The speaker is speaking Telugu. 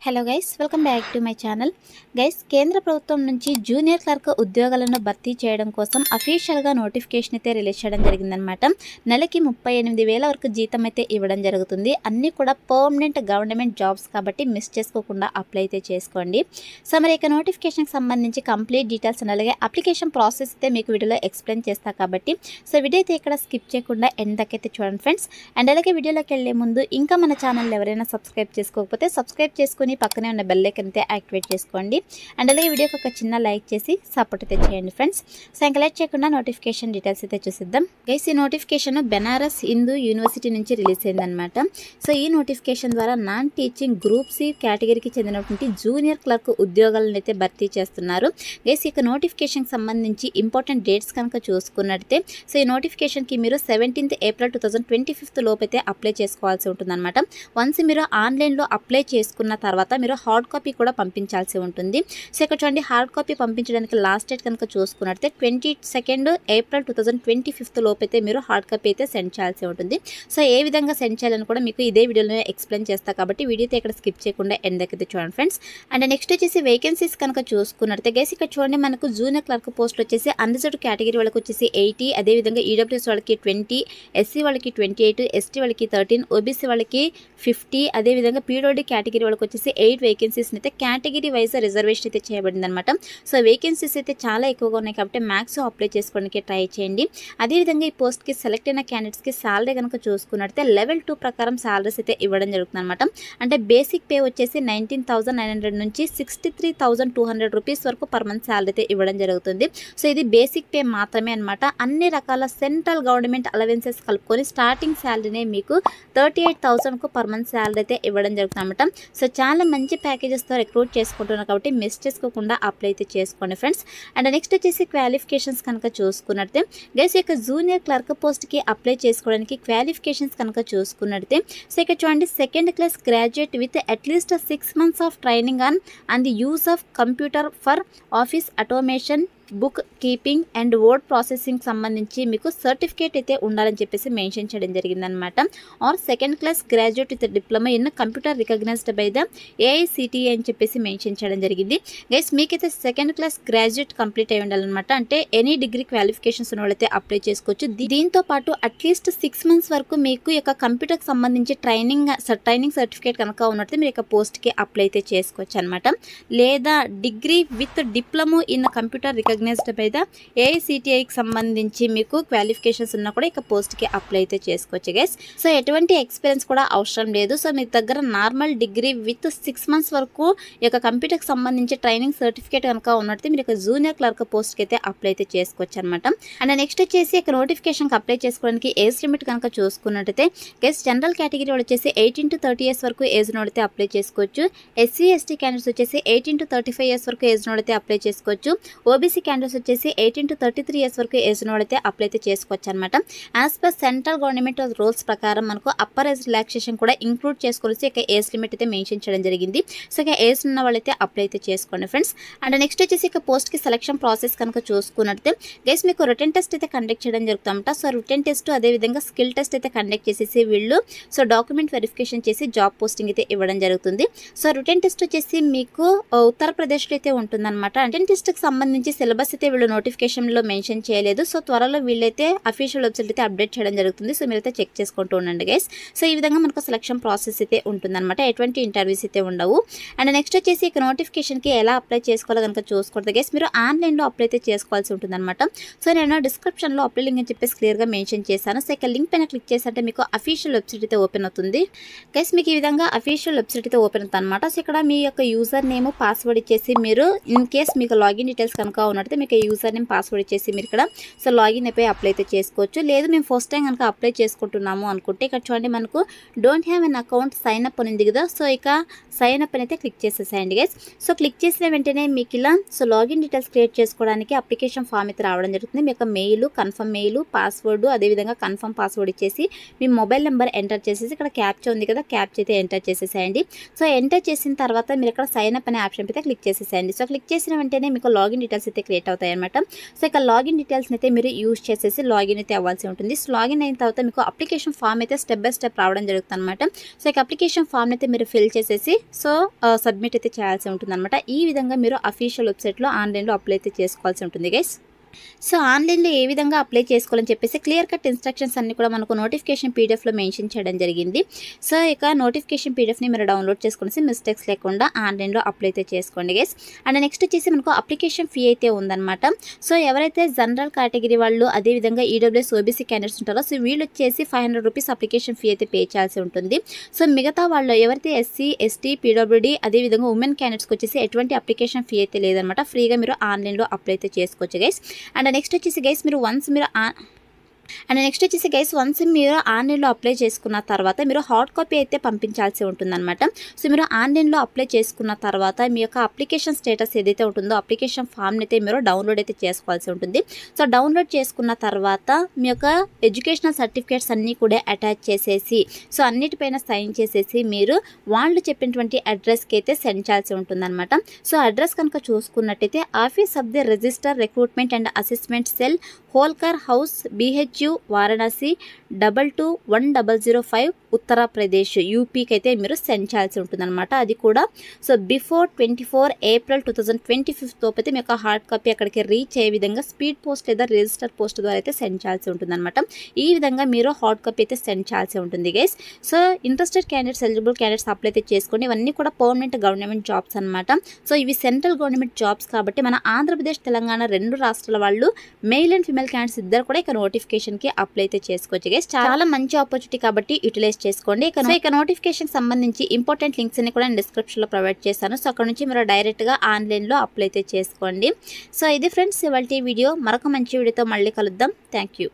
Hello guys, welcome back to my channel. Guys, కేంద్ర ప్రభుత్వం నుంచి జూనియర్ క్లర్క్ ఉద్యోగాలను భర్తీ చేయడం కోసం అఫీషియల్గా నోటిఫికేషన్ అయితే రిలీజ్ చేయడం జరిగిందనమాట. నెలకి 38,000 వరకు జీతం అయితే ఇవ్వడం జరుగుతుంది. అన్నీ కూడా పర్మనెంట్ గవర్నమెంట్ జాబ్స్ కాబట్టి మిస్ చేసుకోకుండా అప్లై అయితే చేసుకోండి. సో మరి ఇక నోటిఫికేషన్కి సంబంధించి కంప్లీట్ డీటెయిల్స్ అండ్ అలాగే అప్లికేషన్ ప్రాసెస్ అయితే మీకు వీడియోలో ఎక్స్ప్లెయిన్ చేస్తా కాబట్టి సో వీడియో అయితే ఇక్కడ స్కిప్ చేయకుండా ఎండ్ దాకా అయితే చూడండి ఫ్రెండ్స్. అండ్ అలాగే వీడియోలోకి వెళ్ళే ముందు ఇంకా మన ఛానల్ ఎవరైనా సబ్స్క్రైబ్ చేసుకోకపోతే సబ్స్క్రైబ్ చేసుకుని పక్కనే ఉన్న బెల్ ఐకాన్ అయితే యాక్టివేట్ చేసుకోండి. అండ్ అలాగే వీడియోకి ఒక చిన్న లైక్ చేసి సపోర్ట్ అయితే చేయండి ఫ్రెండ్స్. సో ఇంకా లేట్ చేయకుండా నోటిఫికేషన్ డీటెయిల్స్ అయితే చూసిద్దాం. గైస్, ఈ నోటిఫికేషన్ బెనారస్ హిందూ యూనివర్సిటీ నుంచి రిలీజ్ అయిందనమాట. సో ఈ నోటిఫికేషన్ ద్వారా నాన్ టీచింగ్ గ్రూప్ సి కేటగిరీకి చెందినటువంటి జూనియర్ క్లర్క్ ఉద్యోగాలను అయితే భర్తీ చేస్తున్నారు. గైస్, ఇక నోటిఫికేషన్కి సంబంధించి ఇంపార్టెంట్ డేట్స్ కనుక చూసుకున్నట్టయితే సో ఈ నోటిఫికేషన్కి మీరు 17th April 2025 లోపు అయితే అప్లై చేసుకోవాల్సి ఉంటుందన్నమాట. వన్స్ మీరు ఆన్లైన్లో అప్లై చేసుకున్న తర్వాత మీరు హార్డ్ కాపీ కూడా పంపించాల్సి ఉంటుంది. సో ఇక్కడ చూడండి, హార్డ్ కాపీ పంపించడానికి లాస్ట్ డేట్ కనుక చూసుకున్నట్లయితే 22nd April 2025 లోపు అయితే మీరు హార్డ్ కాపీ అయితే సెండ్ చేయాల్సి ఉంటుంది. సో ఏ విధంగా సెండ్ చేయాలని కూడా మీకు ఇదే వీడియోలో ఎక్స్ప్లెయిన్ చేస్తా కాబట్టి వీడియో అయితే ఇక్కడ స్కిప్ చేయకుండా ఎండ్ దగ్గర చూడండి ఫ్రెండ్స్. అండ్ నెక్స్ట్ వచ్చేసి వేకెన్సీస్ కనుక చూసుకున్నట్లయితే గైస్, ఇక్కడ చూడండి మనకు జూనియర్ క్లర్క్ పోస్ట్ వచ్చేసి అన్రిజర్వ్డ్ కేటగిరీ వాళ్ళకి వచ్చేసి 80, అదేవిధంగా ఈడబ్ల్యూఎస్ వాళ్ళకి 20, ఎస్సీ వాళ్ళకి 28, ఎస్టీ వాళ్ళకి 13, ఓబీసీ వాళ్ళకి 50, అదేవిధంగా పీడబ్ల్యూడీ కేటగిరీ వాళ్ళకి వచ్చేసి 8 వేకెన్సీస్ అయితే కేటగిరీ వైజ్ రిజర్వేషన్ అయితే చేయబడింది అనమాట. సో వేకెన్సీస్ అయితే చాలా ఎక్కువగా ఉన్నాయి కాబట్టి మ్యాక్స్ అప్లై చేసుకోవడానికి ట్రై చేయండి. అదేవిధంగా ఈ పోస్ట్కి సెలెక్ట్ అయిన క్యాండిడేట్స్కి శాలరీ కనుక చూసుకున్నట్లయితే లెవెల్ 2 ప్రకారం శాలరీస్ అయితే ఇవ్వడం జరుగుతుంది అనమాట. అంటే బేసిక్ పే వచ్చేసి 19,900 నుంచి 63,200 రూపీస్ వరకు పర్ మంత్ శాలరీ అయితే ఇవ్వడం జరుగుతుంది. సో ఇది బేసిక్ పే మాత్రమే అనమాట. అన్ని రకాల సెంట్రల్ గవర్నమెంట్ అలవెన్సెస్ కలుపుకొని స్టార్టింగ్ శాలరీనే మీకు 38,000కు పర్ మంత్ శాలరీ అయితే ఇవ్వడం జరుగుతుంది అనమాట. సో చాలా మంచి ప్యాకేజెస్తో రిక్రూట్ చేసుకుంటున్నారు కాబట్టి మిస్ చేసుకోకుండా అప్లై అయితే చేసుకోండి ఫ్రెండ్స్. అండ్ నెక్స్ట్ వచ్చేసి క్వాలిఫికేషన్స్ కనుక చూసుకున్నట్టే గైస్, ఇక జూనియర్ క్లర్క్ పోస్ట్కి అప్లై చేసుకోవడానికి క్వాలిఫికేషన్స్ కనుక చూసుకున్నట్టే సో ఇక్కడ చూడండి, 2nd class graduate with at least 6 months of training on the use of computer for office automation, book keeping and word processing సంబంధించి మీకు సర్టిఫికేట్ అయితే ఉండాలని చెప్పేసి మెన్షన్ చేయడం జరిగిందనమాట. Or 2nd class graduate with diploma in computer recognised by the AICTE అని చెప్పేసి మెన్షన్ చేయడం జరిగింది. గైస్, మీకైతే 2nd class గ్రాడ్యుయేట్ కంప్లీట్ అయి ఉండాలన్నమాట. అంటే ఎనీ డిగ్రీ క్వాలిఫికేషన్స్ ఉన్న వాళ్ళైతే అప్లై చేసుకోవచ్చు. దీంతో పాటు అట్లీస్ట్ 6 months వరకు మీకు ఈ యొక్క కంప్యూటర్కి సంబంధించి ట్రైనింగ్ సర్టిఫికేట్ కనుక ఉన్నట్టు మీరు ఇక పోస్ట్కి అప్లై అయితే చేసుకోవచ్చు అనమాట. లేదా degree with diploma in computer recognised by the ఏఐసిటిఐకి సంబంధించి మీకు క్వాలిఫికేషన్స్ ఉన్నా కూడా ఇక పోస్ట్కి అప్లై అయితే చేసుకోవచ్చు గైస్. సో ఎటువంటి ఎక్స్పీరియన్స్ కూడా అవసరం లేదు. సో మీ దగ్గర నార్మల్ డిగ్రీ విత్ 6 months వరకు ఈ యొక్క కంప్యూటర్కి సంబంధించి ట్రైనింగ్ సర్టిఫికేట్ కనుక ఉన్నట్టు మీరు ఇక జూనియర్ క్లర్క్ పోస్ట్కి అయితే అప్లై అయితే చేసుకోవచ్చు అనమాట. అండ్ నెక్స్ట్ వచ్చేసి ఇక నోటిఫికేషన్కి అప్లై చేసుకోవడానికి ఏజ్ లిమిట్ కనుక చూసుకున్నట్టయితే గైస్, జనరల్ కేటగిరీ వాళ్ళు వచ్చేసి 18 to 30 years వరకు ఏజ్ నోడితే అప్లై చేసుకోవచ్చు. ఎస్సీ ఎస్టీ క్యాండిడేట్స్ వచ్చేసి 18 to 35 years వరకు ఏజ్ నోడితే అప్లై చేసుకోవచ్చు. ఓబీసీ క్యాండిడేట్స్ వచ్చేసి 18 to 33 years వరకు ఏజ్ నోడితే అప్లై అయితే చేసుకోవచ్చు అనమాట. As per central government rules ప్రకారం మనకు అప్పర్ ఏజ్ రిలాక్సేషన్ కూడా ఇంక్లూడ్ చేసుకోవాల్సి ఇక ఏజ్ లిమిట్ అయితే మెన్షన్ చేయడం జరిగింది. సో ఇక ఏజ్ ఉన్న వాళ్ళైతే అప్లై అయితే చేసుకోండి ఫ్రెండ్స్. అండ్ నెక్స్ట్ వచ్చేసి ఇక పోస్ట్కి సెలక్షన్ ప్రాసెస్ కనుక చూసుకున్నట్లయితే గైస్, మీకు రిటర్న్ టెస్ట్ అయితే కండక్ట్ చేయడం జరుగుతుంట. సో రిటర్న్ టెస్ట్ అదేవిధంగా స్కిల్ టెస్ట్ అయితే కండక్ట్ చేసేసి వీళ్ళు సో డాక్యుమెంట్ వెరిఫికేషన్ చేసి జాబ్ పోస్టింగ్ అయితే ఇవ్వడం జరుగుతుంది. సో రిటర్న్ టెస్ట్ వచ్చేసి మీకు ఉత్తరప్రదేశ్లో అయితే ఉంటుందన్నమాట. రిటర్న్ టెస్ట్కి సంబంధించి సిలబస్ అయితే వీళ్ళు నోటిఫికేషన్లో మెన్షన్ చేయలేదు. సో త్వరలో వీళ్ళైతే అఫీషియల్ వెబ్సైట్ అయితే అప్డేట్ చేయడం జరుగుతుంది. సో మీరైతే చెక్ చేసుకుంటూ ఉండండి గైస్. సో ఈ విధంగా మనకు సెలక్షన్ ప్రాసెస్ అయితే ఉంటుందన్నమాట. ఎటువంటి ఇంటర్వ్యూస్ అయితే ఉండవు. అండ్ నెక్స్ట్ వచ్చేసి ఇక నోటిఫికేషన్కి ఎలా అప్లై చేసుకోవాలో కనుక చూసుకోవద్దు గైస్, మీరు ఆన్లైన్లో అప్లై అయితే చేసుకోవాల్సి ఉంటుందన్నమాట. సో నేను డిస్క్రిప్షన్లో అప్లై లింక్ అని చెప్పేసి క్లియర్గా మెన్షన్ చేశాను. సో ఇక లింక్ పైన క్లిక్ చేస్తే మీకు అఫీషియల్ వెబ్సైట్ అయితే ఓపెన్ అవుతుంది గైస్. మీకు ఈ విధంగా అఫీషియల్ వెబ్సైట్ అయితే ఓపెన్ అవుతుంది అనమాట. సో ఇక్కడ మీ యొక్క యూజర్ నేమ్ పాస్వర్డ్ ఇచ్చేసి మీరు ఇన్ కేస్ మీకు లాగిన్ డీటెయిల్స్ కనుక ఉన్నట్టు మీకు యూజర్ నేమ్ పాస్వర్డ్ ఇచ్చేసి మీరు ఇక్కడ సో లాగిన్ అయిపోయి అప్లై అయితే చేసుకోవచ్చు. లేదు మేము ఫస్ట్ టైం కనుక అప్లై చేసుకుంటున్నాము అనుకుంటే ఇక్కడ చూడండి, మనకు don't have an account sign up అని ఉంది కదా. సో ఇక సైన్ అప్ అని అయితే క్లిక్ చేసేసేయండి గైస్. సో క్లిక్ చేసిన వెంటనే మీకు ఇలా సో లాగిన్ డీటెయిల్స్ క్రియేట్ చేసుకోవడానికి అప్లికేషన్ ఫామ్ అయితే రావడం జరుగుతుంది. మీ యొక్క మెయిల్, కన్ఫర్మ్ మెయిల్, పాస్వర్డ్ అదేవిధంగా కన్ఫర్మ్ పాస్వర్డ్ ఇచ్చేసి మీ మొబైల్ నెంబర్ ఎంటర్ చేసేసి ఇక్కడ క్యాప్చా ఉంది కదా, క్యాప్చా అయితే ఎంటర్ చేసేసేయండి. సో ఎంటర్ చేసిన తర్వాత మీరు ఇక్కడ సైన్ అప్ అనే ఆప్షన్ అయితే క్లిక్ చేసేసేయండి. సో క్లిక్ చేసిన వెంటనే మీకు లాగిన్ డీటెయిల్స్ అయితే క్రియేట్ అవుతాయి అనమాట. సో ఇక లాగిన్ డీటెయిల్స్ని అయితే మీరు యూజ్ చేసేసి లాగిన్ అయితే అవ్వాల్సి ఉంటుంది. సో లాగిన్ అయిన తర్వాత మీకు అప్లికేషన్ ఫామ్ అయితే స్టెప్ బై స్టెప్ రావడం జరుగుతుంది అనమాట. సో ఇక అప్లికేషన్ ఫామ్ని అయితే మీరు ఫిల్ చేసేసి సో సబ్మిట్ అయితే చేయాల్సి ఉంటుంది అనమాట. ఈ విధంగా మీరు అఫీషియల్ వెబ్సైట్లో ఆన్లైన్లో అప్లై అయితే చేసుకోవాల్సి ఉంటుంది గైస్. సో ఆన్లైన్లో ఏ విధంగా అప్లై చేసుకోవాలని చెప్పేసి క్లియర్ కట్ ఇన్స్ట్రక్షన్స్ అన్ని కూడా మనకు నోటిఫికేషన్ పీడిఎఫ్లో మెన్షన్ చేయడం జరిగింది. సో ఇక నోటిఫికేషన్ పీడిఎఫ్ని మీరు డౌన్లోడ్ చేసుకుని మిస్టేక్స్ లేకుండా ఆన్లైన్లో అప్లై అయితే చేసుకోండి గైస్. అండ్ నెక్స్ట్ వచ్చేసి మనకు అప్లికేషన్ ఫీ అయితే ఉందన్నమాట. సో ఎవరైతే జనరల్ కేటగిరీ వాళ్ళు అదేవిధంగా ఈడబ్ల్యూఎస్ ఓబీసీ క్యాండిడేట్స్ ఉంటారో సో వీళ్ళు వచ్చేసి 500 రూపీస్ అప్లికేషన్ ఫీ అయితే పే చేయాల్సి ఉంటుంది. సో మిగతా వాళ్ళు ఎవరైతే ఎస్సీ ఎస్టీ పీడబ్ల్యూడీ అదేవిధంగా ఉమెన్ క్యాండిడేట్స్కి వచ్చేసి ఎటువంటి అప్లికేషన్ ఫీ అయితే లేదనమాట. ఫ్రీగా మీరు ఆన్లైన్లో అప్లై అయితే చేసుకోవచ్చు గైస్. అండ్ నెక్స్ట్ వచ్చేసి గైస్ మీరు వన్స్ మీరు ఆన్లైన్లో అప్లై చేసుకున్న తర్వాత మీరు హార్డ్ కాపీ అయితే పంపించాల్సి ఉంటుందన్నమాట. సో మీరు ఆన్లైన్లో అప్లై చేసుకున్న తర్వాత మీ యొక్క అప్లికేషన్ స్టేటస్ ఏదైతే ఉంటుందో అప్లికేషన్ ఫామ్ని అయితే మీరు డౌన్లోడ్ అయితే చేసుకోవాల్సి ఉంటుంది. సో డౌన్లోడ్ చేసుకున్న తర్వాత మీ యొక్క ఎడ్యుకేషనల్ సర్టిఫికేట్స్ అన్నీ కూడా అటాచ్ చేసేసి సో అన్నిటిపైన సైన్ చేసేసి మీరు వాళ్ళు చెప్పినటువంటి అడ్రస్కి అయితే సెండ్ చేయాల్సి ఉంటుందన్నమాట. సో అడ్రస్ కనుక చూసుకున్నట్టయితే office of the register recruitment and assessment cell, Holkar house, BHU, Varanasi 221005 Uttar Pradesh యూపీకి అయితే మీరు సెండ్ చేయాల్సి ఉంటుందన్నమాట. అది కూడా సో బిఫోర్ 24 ఏప్రిల్ 2025 లోపైతే మీ యొక్క హార్డ్ కాపీ అక్కడికి రీచ్ అయ్యే విధంగా స్పీడ్ పోస్ట్ లేదా రిజిస్టర్ పోస్ట్ ద్వారా అయితే సెండ్ చేయాల్సి ఉంటుందన్నమాట. ఈ విధంగా మీరు హార్డ్ కాపీ అయితే సెండ్ చేయాల్సి ఉంటుంది guys. So interested candidates eligible candidates apply అయితే చేసుకోండి. ఇవన్నీ కూడా పర్మనెంట్ గవర్నమెంట్ జాబ్స్ అనమాట. సో ఇవి సెంట్రల్ గవర్నమెంట్ జాబ్స్ కాబట్టి మన ఆంధ్రప్రదేశ్ తెలంగాణ 2 రాష్ట్రాల వాళ్ళు మెయిల్ అండ్ ఫిమేల్ క్యాండిడేట్స్ ఇద్దరు కూడా ఇక నోటిఫికేషన్కి అప్లై అయితే చేసుకోవచ్చు గైస్. చాలా మంచి ఆపర్చునిటీ కాబట్టి యూటిలైజ్ చేసుకోండి. ఇక నోటిఫికేషన్ సంబంధించి ఇంపార్టెంట్ లింక్స్ అన్ని కూడా నేను డిస్క్రిప్షన్లో ప్రొవైడ్ చేశాను. సో అక్కడ నుంచి మీరు డైరెక్ట్గా ఆన్లైన్లో అప్లై అయితే చేసుకోండి. సో ఇది ఫ్రెండ్స్ ఇవాల్టి వీడియో. మరొక మంచి వీడియోతో మళ్ళీ కలుద్దాం. Thank you.